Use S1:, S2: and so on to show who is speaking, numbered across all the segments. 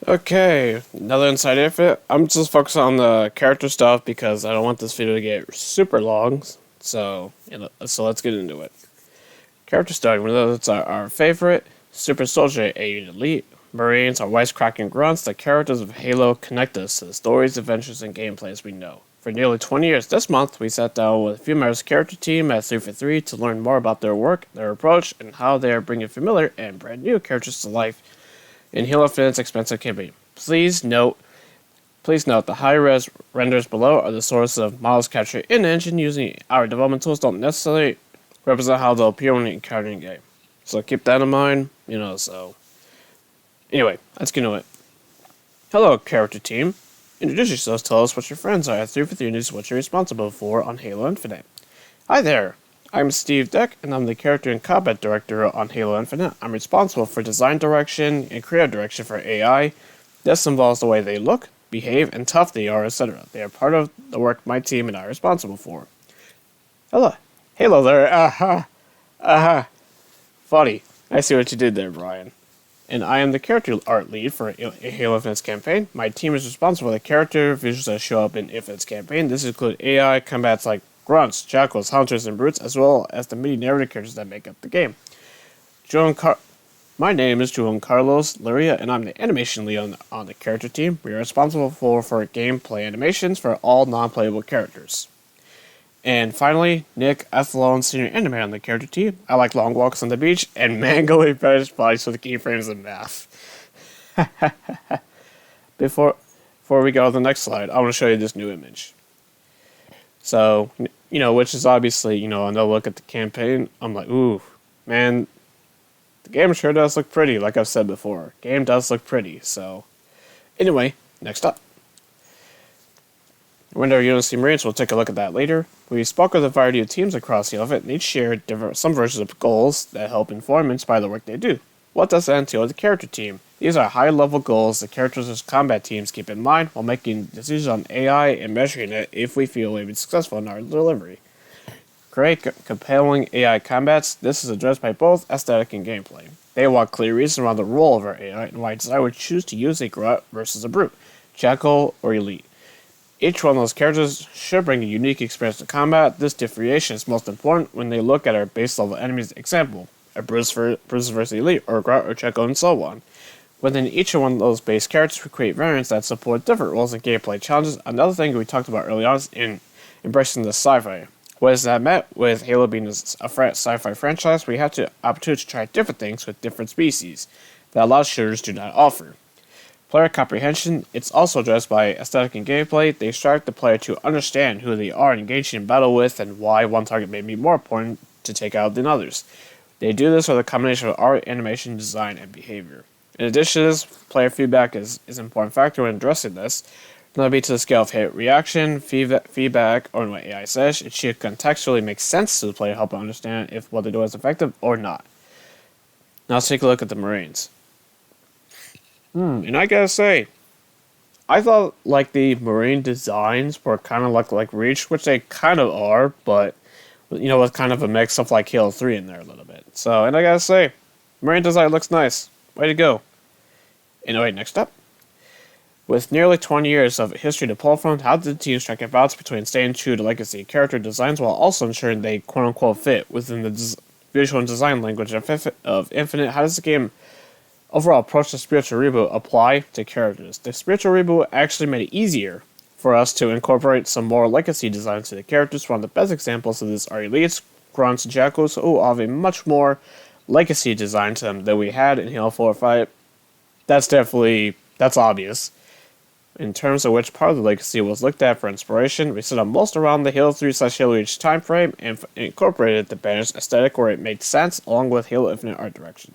S1: Okay, another Inside Infinite. I'm just focusing on the character stuff because I don't want this video to get super long. So let's get into it. Character study. We know that's our favorite. Super Soldier, a elite. Marines are wisecracking grunts. The characters of Halo connect us to the stories, adventures, and gameplays we know. For nearly 20 years this month, we sat down with a few members of the character team at 343 to learn more about their work, their approach, and how they are bringing familiar and brand new characters to life in Halo Infinite's expensive campaign. Please note the high-res renders below are the source of models captured in engine using our development tools don't necessarily represent how they'll appear when you encounter in game. So keep that in mind, Anyway, let's get into it. Hello, character team. Introduce yourselves, tell us what your friends are at 343 News, what you're responsible for on Halo Infinite. Hi there, I'm Steve Deck, and I'm the Character and Combat Director on Halo Infinite. I'm responsible for design direction and creative direction for AI. This involves the way they look, behave, and tough they are, etc. They are part of the work my team and I are responsible for. Hello there, Funny. I see what you did there, Brian. And I am the character art lead for Halo Infinite's campaign. My team is responsible for the character visuals that show up in Infinite's campaign. This includes AI combats like grunts, jackals, hunters, and brutes, as well as the many narrative characters that make up the game. My name is Juan Carlos Luria, and I'm the animation lead on the character team. We are responsible for gameplay animations for all non-playable characters. And finally, Nick Athlone, senior animator on the character team. I like long walks on the beach and manglely fetish bodies with keyframes and math. Before we go to the next slide, I want to show you this new image. So, which is obviously, another look at the campaign. I'm like, ooh, man, the game sure does look pretty, like I've said before. Game does look pretty, so. Anyway, next up. Window UNC Marines, we'll take a look at that later. We spoke with a variety of teams across the Infinite, and each share some versions of goals that help inform and inspire the work they do. What does that entail with the character team? These are high-level goals the characters as combat teams keep in mind while making decisions on AI and measuring it if we feel we've been successful in our delivery. Create compelling AI combats. This is addressed by both aesthetic and gameplay. They want clear reason around the role of our AI and why a designer would choose to use a grunt versus a brute, jackal, or elite. Each one of those characters should bring a unique experience to combat. This differentiation is most important when they look at our base level enemies. Example, a Bruce versus Elite, or Grunt or Checo, and so on. Within each one of those base characters, we create variants that support different roles and gameplay challenges. Another thing we talked about early on is in embracing the sci-fi. What is that meant? With Halo being a sci-fi franchise, we have the opportunity to try different things with different species that a lot of shooters do not offer. Player comprehension, it's also addressed by aesthetic and gameplay. They instruct the player to understand who they are engaging in battle with and why one target may be more important to take out than others. They do this with a combination of art, animation, design, and behavior. In addition to this, player feedback is an important factor when addressing this. Not be to the scale of hit reaction, feedback, or what AI says. It should contextually make sense to the player, help them understand if what they do is effective or not. Now let's take a look at the Marines. And I gotta say, I thought like the Marine designs were kind of like Reach, which they kind of are, but with kind of a mix of like Halo 3 in there a little bit. So, and I gotta say, Marine design looks nice. Way to go. Anyway, next up. With nearly 20 years of history to pull from, how did the team strike a balance between staying true to legacy character designs while also ensuring they quote-unquote fit within the visual and design language of Infinite? How does the game overall approach the spiritual reboot apply to characters? The spiritual reboot actually made it easier for us to incorporate some more legacy designs to the characters. One of the best examples of this are elites, grunts, jackals, who have a much more legacy design to them than we had in Halo 4 or 5. That's obvious. In terms of which part of the legacy was looked at for inspiration, we set up most around the Halo 3/Halo Reach timeframe and incorporated the banner's aesthetic where it made sense along with Halo Infinite art direction.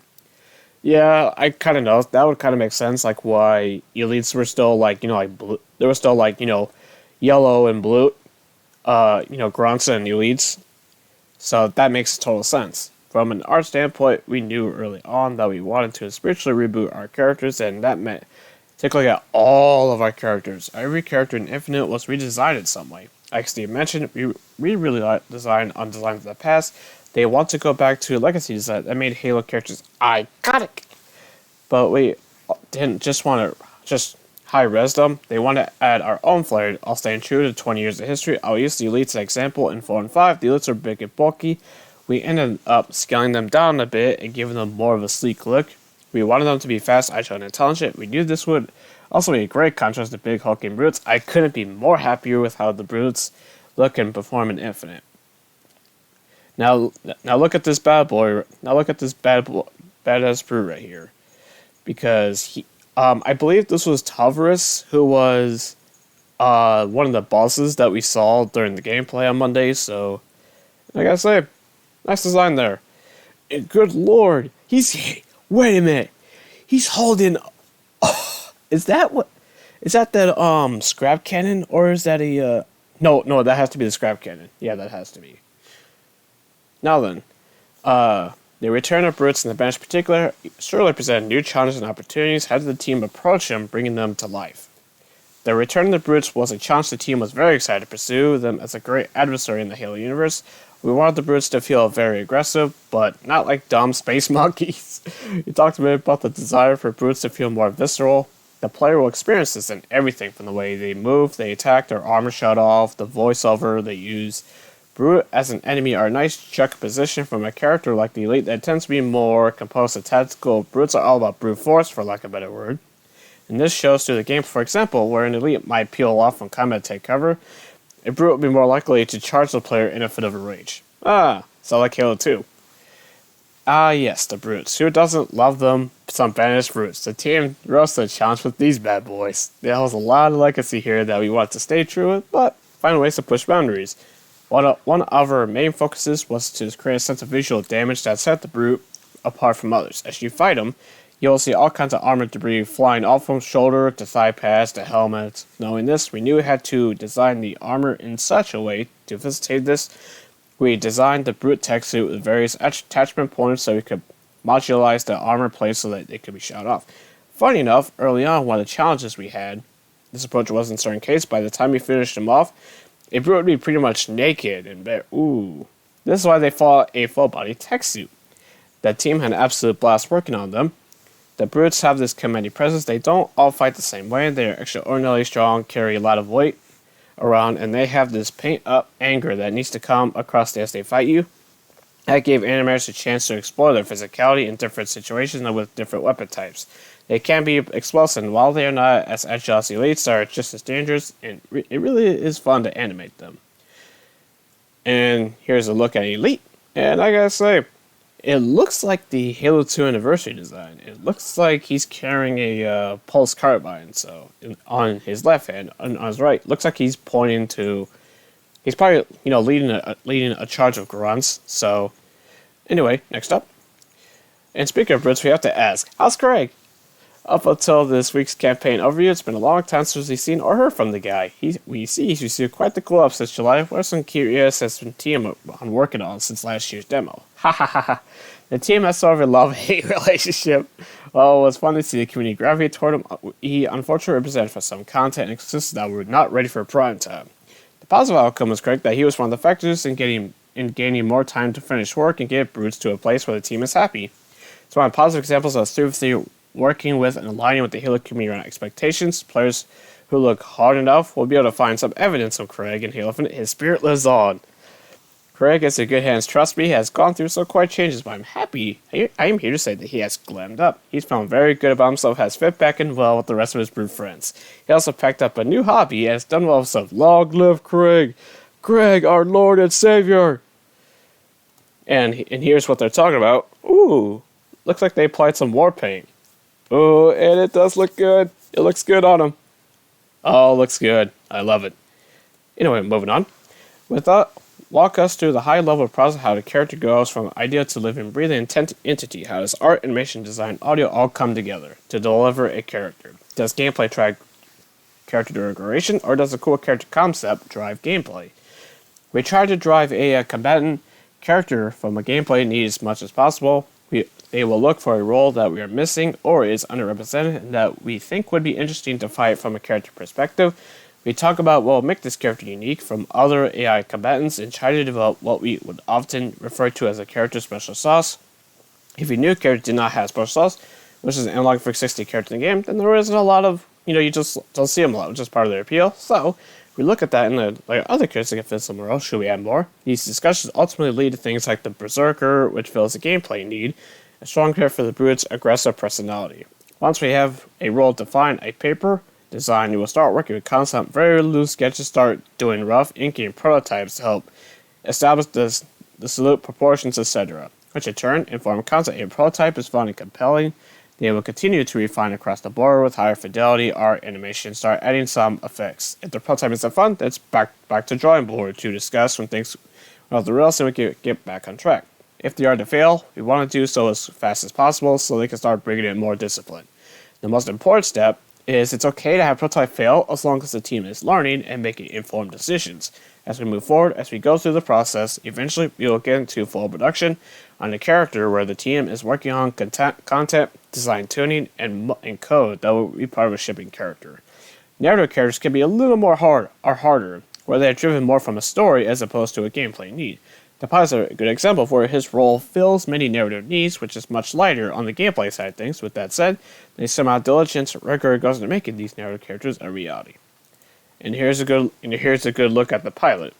S1: Yeah, I kind of know. That would kind of make sense, like why elites were still blue. They were still yellow and blue, grunts and elites. So that makes total sense. From an art standpoint, we knew early on that we wanted to spiritually reboot our characters, and that meant take a look at all of our characters. Every character in Infinite was redesigned in some way. Like Steve mentioned, we really like designs of the past. They want to go back to legacy design that made Halo characters iconic. But we didn't just want to just high-res them. They want to add our own flair. I'll staying true to 20 years of history. I'll use the Elites as an example. In 4 and 5, the Elites are big and bulky. We ended up scaling them down a bit and giving them more of a sleek look. We wanted them to be fast, agile, and intelligent. We knew this would also be a great contrast to big hulking brutes. I couldn't be more happier with how the brutes look and perform in Infinite. Now look at this bad boy. Now look at this badass brute right here, because I believe this was Tavris, who was one of the bosses that we saw during the gameplay on Monday. So I gotta say, nice design there. And good lord, wait a minute, he's holding. Is that scrap cannon, or is that a no, that has to be the scrap cannon. Yeah, that has to be. Now then, the return of brutes and the bench in particular surely presented new challenges and opportunities. How did the team approach them, bringing them to life? The return of the brutes was a challenge the team was very excited to pursue them as a great adversary in the Halo universe. We wanted the brutes to feel very aggressive, but not like dumb space monkeys. We talked a bit about the desire for brutes to feel more visceral. The player will experience this in everything from the way they move, they attack, their armor shut off, the voiceover they use. Brute as an enemy are a nice juxtaposition from a character like the Elite that tends to be more composed and tactical. Brutes are all about brute force, for lack of a better word. And this shows through the game, for example, where an Elite might peel off when combat take cover, a Brute would be more likely to charge the player in a fit of a rage. So like Halo 2. Yes, the Brutes. Who doesn't love them? Some banished Brutes. The team rose to the challenge with these bad boys. There was a lot of legacy here that we want to stay true with, but find ways to push boundaries. One of our main focuses was to create a sense of visual damage that set the Brute apart from others. As you fight him, you'll see all kinds of armor debris flying off from shoulder to thigh pads to helmets. Knowing this, we knew we had to design the armor in such a way to facilitate this. We designed the Brute tech suit with various attachment points so we could modularize the armor plates so that they could be shot off. Funny enough, early on, one of the challenges we had, this approach was in certain case, by the time we finished them off, a Brute would be pretty much naked and bare. Ooh. This is why they fought a full-body tech suit. The team had an absolute blast working on them. The Brutes have this commanding presence. They don't all fight the same way. They are extraordinarily strong, carry a lot of weight around, and they have this pent-up anger that needs to come across as they fight you. That gave animators a chance to explore their physicality in different situations and with different weapon types. They can be explosive, and while they are not as agile as the Elites, they are just as dangerous, and it really is fun to animate them. And here's a look at Elite, and I gotta say, it looks like the Halo 2 Anniversary design. It looks like he's carrying a pulse carbine, on his left hand, on his right, looks like he's pointing to. He's probably leading a charge of grunts. So, anyway, next up. And speaking of Brits, we have to ask, how's Craig? Up until this week's campaign overview, it's been a long time since we've seen or heard from the guy. We see quite the glow up since July. What are some key areas has been team on working on since last year's demo? Ha ha ha ha. The team has sort of a love-hate relationship. Well, it was fun to see the community gravitate toward him. He unfortunately represented for some content and insisted that we were not ready for prime time. The positive outcome was correct that he was one of the factors in gaining more time to finish work and get Brutes to a place where the team is happy. So one of the positive examples of Stuve working with and aligning with the Halo community around expectations. Players who look hard enough will be able to find some evidence of Craig in Halo Infinite. His spirit lives on. Craig is in good hands, trust me, has gone through some quite changes, but I'm happy. I am here to say that he has glammed up. He's found very good about himself, has fit back in well with the rest of his Brute friends. He also picked up a new hobby and has done well with himself. Long live Craig! Craig, our Lord and Savior! And here's what they're talking about. Ooh, looks like they applied some war paint. Oh, and it does look good. It looks good on him. Oh, looks good. I love it. Anyway, moving on. With that, walk us through the high level process how the character goes from idea to living, breathing entity. How does art, animation, design, audio all come together to deliver a character? Does gameplay track character duration, or does a cool character concept drive gameplay? We try to drive a combatant character from a gameplay need as much as possible. They will look for a role that we are missing or is underrepresented and that we think would be interesting to fight from a character perspective. We talk about what will make this character unique from other AI combatants and try to develop what we would often refer to as a character special sauce. If your new character did not have special sauce, which is an analog for 60 character in the game, then there isn't a lot of you just don't see them a lot, which is part of their appeal. So, if we look at that in the other characters that can fit somewhere else, should we add more? These discussions ultimately lead to things like the Berserker, which fills a gameplay need, a strong care for the Brute's aggressive personality. Once we have a role defined, a paper design, we will start working with concept, very loose sketches, start doing rough inking prototypes to help establish the salute proportions, etc., which in turn inform concept. A prototype is found compelling. They will continue to refine across the board with higher fidelity, art, animation, start adding some effects. If the prototype isn't fun, that's back to drawing board to discuss when things are off the rails so we can get back on track. If they are to fail, we want to do so as fast as possible so they can start bringing in more discipline. The most important step is it's okay to have prototype fail as long as the team is learning and making informed decisions. As we move forward, as we go through the process, eventually we will get into full production on a character where the team is working on content, design tuning, and code that will be part of a shipping character. Narrative characters can be a little more harder, where they are driven more from a story as opposed to a gameplay need. The pilot is a good example of where his role fills many narrative needs, which is much lighter on the gameplay side of things. With that said, the same amount of diligence and rigor goes into making these narrative characters a reality. And here's a good look at the pilot.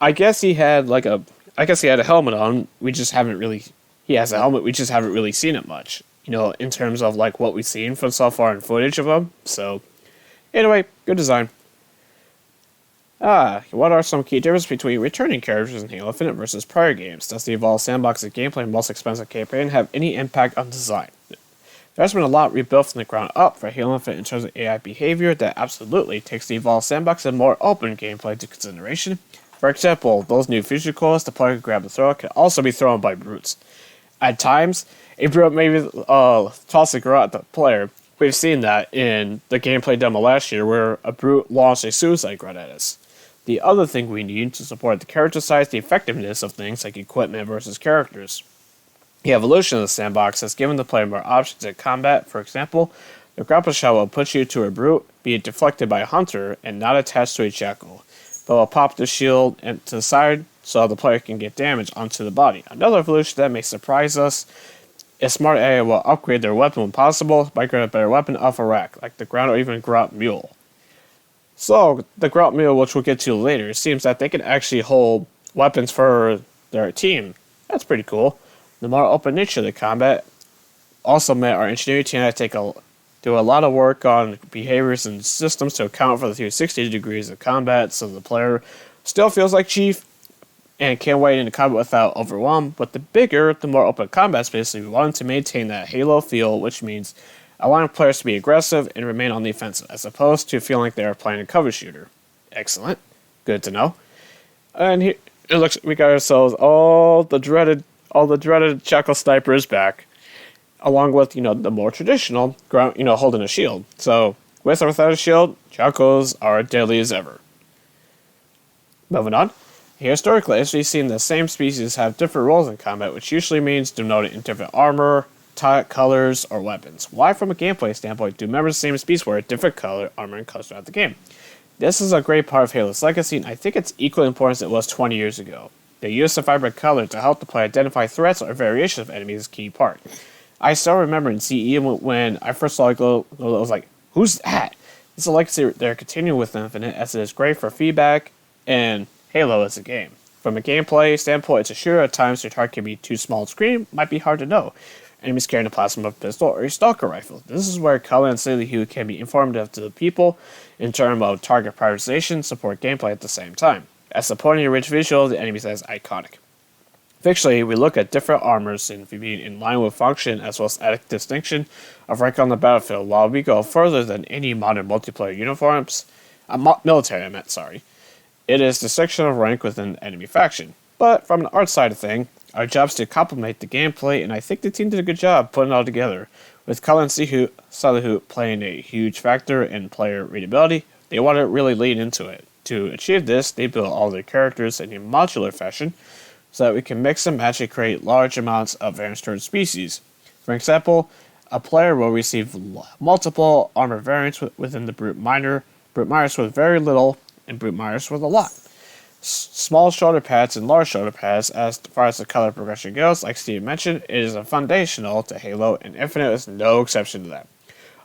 S1: I guess he had a helmet on. We just haven't really. He has a helmet. We just haven't really seen it much. In terms of like what we've seen from so far in footage of him. So, anyway, good design. What are some key differences between returning characters in Halo Infinite versus prior games? Does the Evolve Sandbox's gameplay and most expensive campaign have any impact on design? There's been a lot rebuilt from the ground up for Halo Infinite in terms of AI behavior that absolutely takes the Evolve Sandbox and more open gameplay into consideration. For example, those new fusion cores the player can grab and throw can also be thrown by brutes. At times, a brute may toss a garrote at the player. We've seen that in the gameplay demo last year where a brute launched a suicide grenade at us. The other thing we need to support the character size, the effectiveness of things like equipment versus characters. The evolution of the sandbox has given the player more options in combat. For example, the grapple shot will put you to a brute, be it deflected by a hunter, and not attached to a jackal, but will pop the shield to the side so the player can get damage onto the body. Another evolution that may surprise us is Smart AI will upgrade their weapon when possible by grabbing a better weapon off a rack, like the ground or even Grout Mule. So, the Grout Mule, which we'll get to later, seems that they can actually hold weapons for their team. That's pretty cool. The more open nature of the combat also meant our engineering team had to do a lot of work on behaviors and systems to account for the 360 degrees of combat, so the player still feels like Chief and can't wade into combat without overwhelm. But the bigger, the more open combat space, we wanted to maintain that Halo feel, which means allowing players to be aggressive and remain on the offensive, as opposed to feeling like they are playing a cover shooter. Excellent. Good to know. And here, we got ourselves all the dreaded Jackal Sniper is back, along with, the more traditional ground, holding a shield. So, with or without a shield, Jackals are deadly as ever. Moving on. Historically, as we've seen, the same species have different roles in combat, which usually means denoted in different armor, colors, or weapons. Why, from a gameplay standpoint, do members of the same species wear different color, armor, and colors throughout the game? This is a great part of Halo's legacy, and I think it's equally important as it was 20 years ago. The use of vibrant color to help the player identify threats or variations of enemies is a key part. I still remember in CE when I first saw it go, I was like, who's that? It's a legacy they're continuing with Infinite, as it is great for feedback and Halo as a game. From a gameplay standpoint, it's a shooter. At times, your target can be too small to screen, might be hard to know. Enemies carrying a plasma pistol or a stalker rifle. This is where color and silly hue can be informative to the people in terms of target prioritization, support gameplay at the same time. As supporting a rich visual, the enemies as iconic. Fictionally, we look at different armors and being in line with function as well as added distinction of rank on the battlefield, while we go further than any modern multiplayer uniforms, military, sorry. It is distinction of rank within the enemy faction. But from the art side of things, our job is to complement the gameplay, and I think the team did a good job putting it all together. With Colin Salihu playing a huge factor in player readability, they want to really lean into it. To achieve this, they built all their characters in a modular fashion so that we can mix and match and create large amounts of variants towards species. For example, a player will receive multiple armor variants within the Brute Miners with very little, and Brute Miners with a lot. Small shoulder pads and large shoulder pads, as far as the color progression goes, like Steve mentioned, it is a foundational to Halo, and Infinite is no exception to that.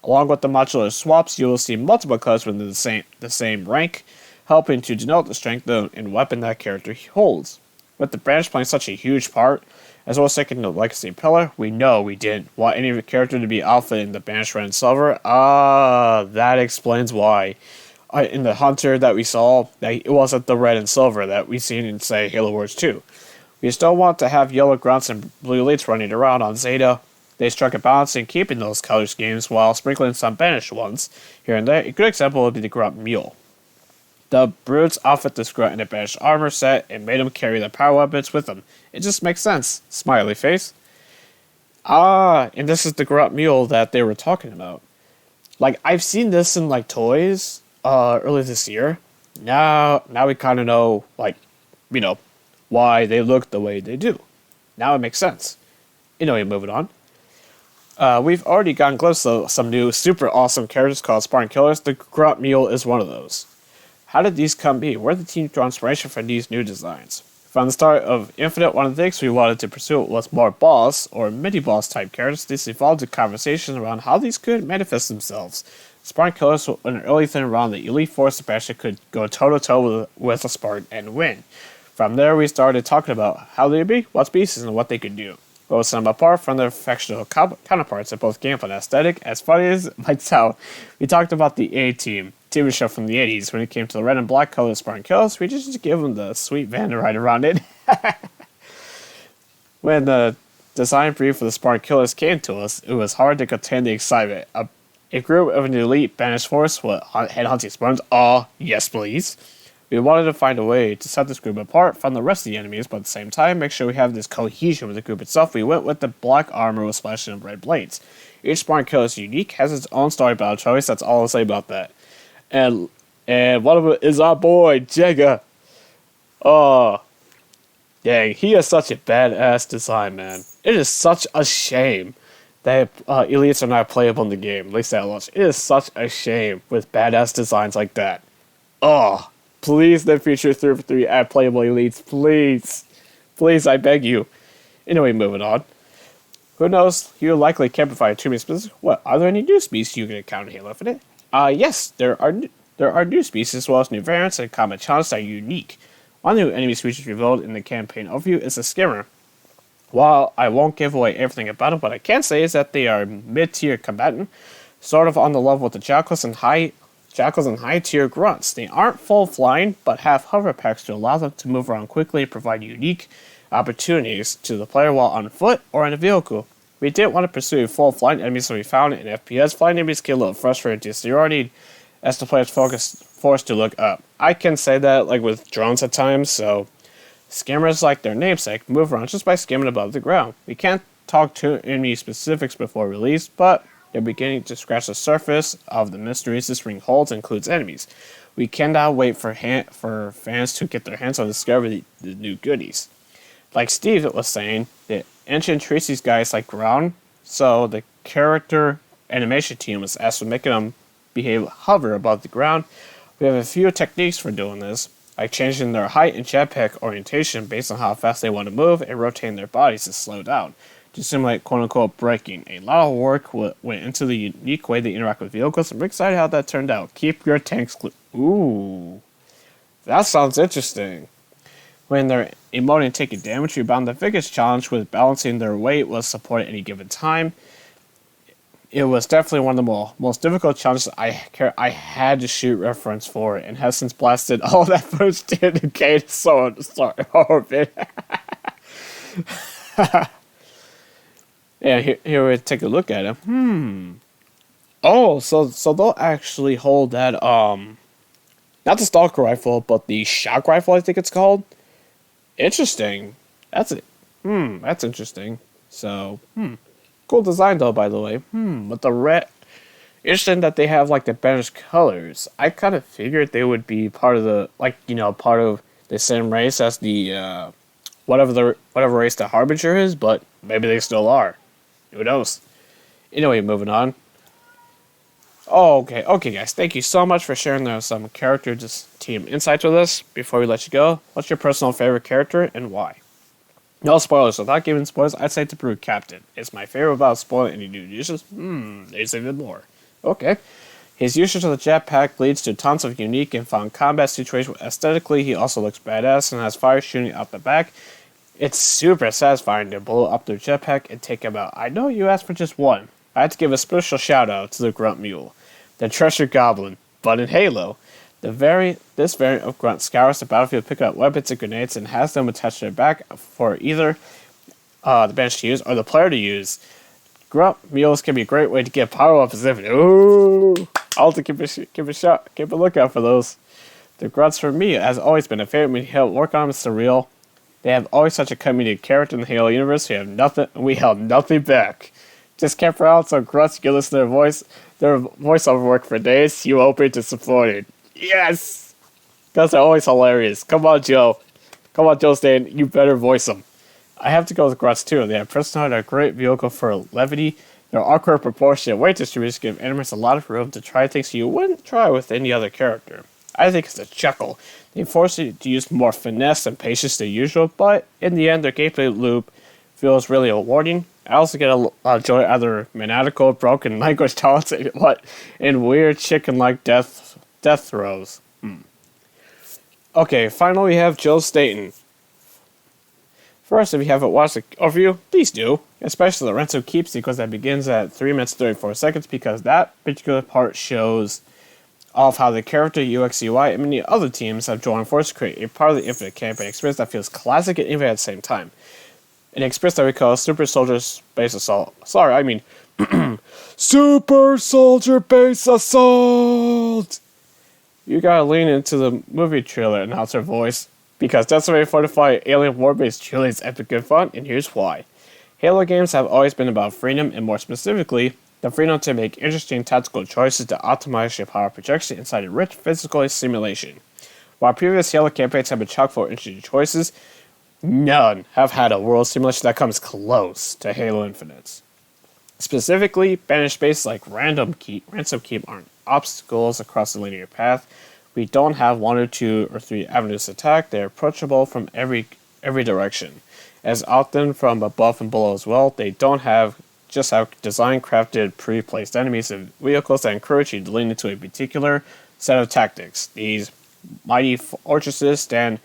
S1: Along with the modular swaps, you will see multiple colors within the same rank, helping to denote the strength and weapon that character holds. With the branch playing such a huge part, as well as taking the legacy pillar, we know we didn't want any of the character to be alpha in the banished red and silver. That explains why. In the hunter that we saw, that it wasn't the red and silver that we seen in, say, Halo Wars 2. We still want to have yellow grunts and blue elites running around on Zeta. They struck a balance in keeping those color schemes while sprinkling some banished ones here and there. A good example would be the grunt mule. The brutes outfit this grunt in a banished armor set and made him carry the power weapons with him. It just makes sense. Smiley face. And this is the grunt mule that they were talking about. Like, I've seen this in, like, toys earlier this year. Now we kind of know, like, why they look the way they do. Now it makes sense. Moving on. We've already gotten close to some new super awesome characters called Spartan Killers. The grunt mule is one of those. How did these come be? Where did the team draw inspiration for these new designs? From the start of Infinite, one of the things we wanted to pursue was more boss or mini-boss type characters. This evolved to conversations around how these could manifest themselves. Spartan Killers were an early thing around the Elite Force especially could go toe-to-toe with a Spartan and win. From there, we started talking about how they'd be, what species, and what they could do. What would set them apart from their fictional counterparts in both gameplay and aesthetic. As funny as it might sound, we talked about the A-Team, TV show from the 80s. When it came to the red and black color Spartan Killers, we just give them the sweet van to ride around it. When the design brief for the Spartan Killers came to us, it was hard to contain the excitement. A group of an elite banished force with headhunting Spartans. Yes please. We wanted to find a way to set this group apart from the rest of the enemies, but at the same time, make sure we have this cohesion with the group itself. We went with the black armor with splashes and red blades. Each Spartan Killer is unique, has its own story battle choice, that's all I'll say about that. And one of it is our boy, Jega. Dang, he has such a badass design, man. It is such a shame that elites are not playable in the game, at least at launch. It is such a shame with badass designs like that. Please, the future 3 for 3 add playable elites. Please. Please, I beg you. Anyway, moving on. Who knows? You likely can provide too many species. What, are there any new species you can encounter in Halo Infinite? Yes, there are new species as well as new variants and combat challenges that are unique. One new enemy species revealed in the campaign overview is a skimmer. While I won't give away everything about them, what I can say is that they are mid-tier combatant, sort of on the level with the Jackals and high-tier grunts. They aren't full flying, but have hover packs to allow them to move around quickly and provide unique opportunities to the player while on foot or in a vehicle. We didn't want to pursue full flying enemies, so we found in FPS flying enemies get a little frustrating to seniority as the player's forced to look up. I can say that like with drones at times, so skimmers, like their namesake, move around just by skimming above the ground. We can't talk to any specifics before release, but they're beginning to scratch the surface of the mysteries this ring holds and includes enemies. We cannot wait for fans to get their hands on the new goodies. Like Steve was saying, the engine treats these guys like ground, so the character animation team was asked to make them hover above the ground. We have a few techniques for doing this, like changing their height and jetpack orientation based on how fast they want to move and rotating their bodies to slow down, to simulate quote-unquote braking. A lot of work went into the unique way they interact with vehicles. I'm excited how that turned out. Keep your tanks Ooh, that sounds interesting. When they're emoting and taking damage, we found the biggest challenge with balancing their weight was support at any given time. It was definitely one of the most difficult challenges I had to shoot reference for, and has since blasted all that footage to indicate so sorry. Yeah, here we take a look at it. Oh, so they'll actually hold that not the stalker rifle, but the shock rifle, I think it's called. Interesting. That's it. That's interesting. So, cool design though, by the way. With the red, interesting that they have like the banished colors. I kind of figured they would be part of the part of the same race as the whatever race the Harbinger is, but maybe they still are. Who knows? Anyway, moving on. Okay, guys. Thank you so much for sharing some character team insights with us. Before we let you go, what's your personal favorite character and why? No spoilers. Without giving spoilers, I'd say the Brute Captain. It's my favorite without spoiling any new dishes. There's even more. Okay. His usage of the jetpack leads to tons of unique and fun combat situations. Aesthetically, he also looks badass and has fire shooting out the back. It's super satisfying to blow up their jetpack and take him out. I know you asked for just one. I had to give a special shout out to the Grunt Mule, the Treasure Goblin, but in Halo. This variant of Grunt scours the battlefield, picking up weapons and grenades, and has them attached to their back for either the bench to use or the player to use. Grunt Mules can be a great way to get power-ups as if ooh! I'll have to keep a lookout for those. The Grunts for me has always been a favorite. We help work on them, it's surreal. They have always such a comedic character in the Halo universe. We held nothing back. Just kept around so Grunts, you can listen to their voiceover work for days. You open to support it. Yes! Guys are always hilarious. Come on, Joe Staten, you better voice them. I have to go with Grunts too. They have personality, a great vehicle for levity. Their awkward proportionate weight distribution give animals a lot of room to try things you wouldn't try with any other character. I think it's a chuckle. They force you to use more finesse and patience than usual, but in the end, their gameplay loop feels really rewarding. I also get a lot of joy out of their maniacal, broken language talents and weird chicken-like death throws. Okay, finally we have Joe Staten. First, if you haven't watched the overview, please do, especially the Ransom Keep sequence that begins at 3 minutes 34 seconds, because that particular part shows off how the character, UX, UI, and many other teams have joined forces to create a part of the Infinite campaign experience that feels classic and infinite at the same time. An experience that we call Super Soldier Base Assault. Sorry, I mean Super Soldier Base Assault! You gotta lean into the movie trailer announcer voice, because Decimated Fortified Alien Warbase truly is epic good fun, and here's why. Halo games have always been about freedom, and more specifically, the freedom to make interesting tactical choices to optimize your power projection inside a rich physical simulation. While previous Halo campaigns have been chock full of interesting choices, none have had a world simulation that comes close to Halo Infinite. Specifically, banished spaces like Ransom Keep aren't obstacles across the linear path. We don't have 1 or 2 or 3 avenues to attack. They're approachable from every direction. As often from above and below as well, they don't have design crafted pre-placed enemies and vehicles that encourage you to lean into a particular set of tactics. These mighty fortresses stand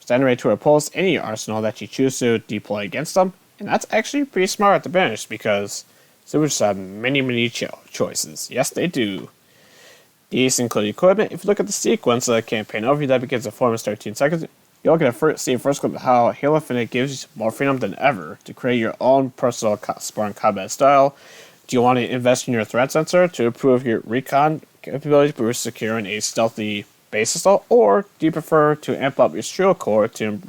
S1: ready to repulse any arsenal that you choose to deploy against them, and that's actually pretty smart at the Banished because Supers have many choices. Yes, they do. These include equipment. If you look at the sequence of the campaign overview that begins at 4 minutes 13 seconds, you'll get a see a first clip of how Halo Infinite gives you more freedom than ever to create your own personal Spartan combat style. Do you want to invest in your threat sensor to improve your recon capabilities by securing a stealthy base assault, or do you prefer to amp up your shield core to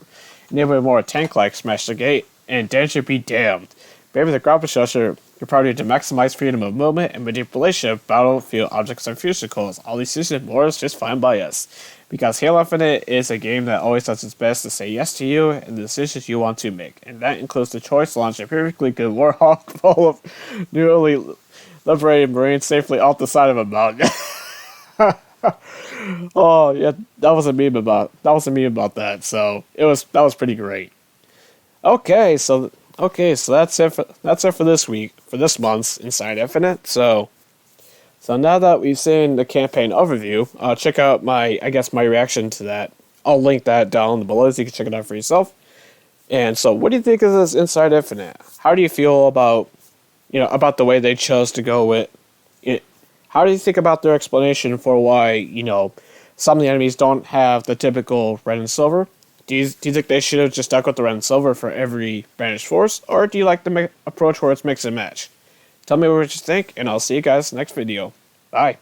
S1: enable a more tank-like smash the gate and danger be damned? Maybe the grapple shows your priority to maximize freedom of movement and manipulation of battlefield objects and physicals. All these things and more is just fine by us. Because Halo Infinite is a game that always does its best to say yes to you and the decisions you want to make. And that includes the choice to launch a perfectly good Warhawk full of newly liberated Marines safely off the side of a mountain. Oh yeah, that was a meme about that. So that was pretty great. Okay, so that's it for this week, for this month's Inside Infinite. So now that we've seen the campaign overview, check out my reaction to that. I'll link that down below so you can check it out for yourself. And so, what do you think of this Inside Infinite? How do you feel about the way they chose to go with it? How do you think about their explanation for why some of the enemies don't have the typical red and silver? Do you think they should have just stuck with the red and silver for every banished force, or do you like the approach where it's mix and match? Tell me what you think, and I'll see you guys next video. Bye.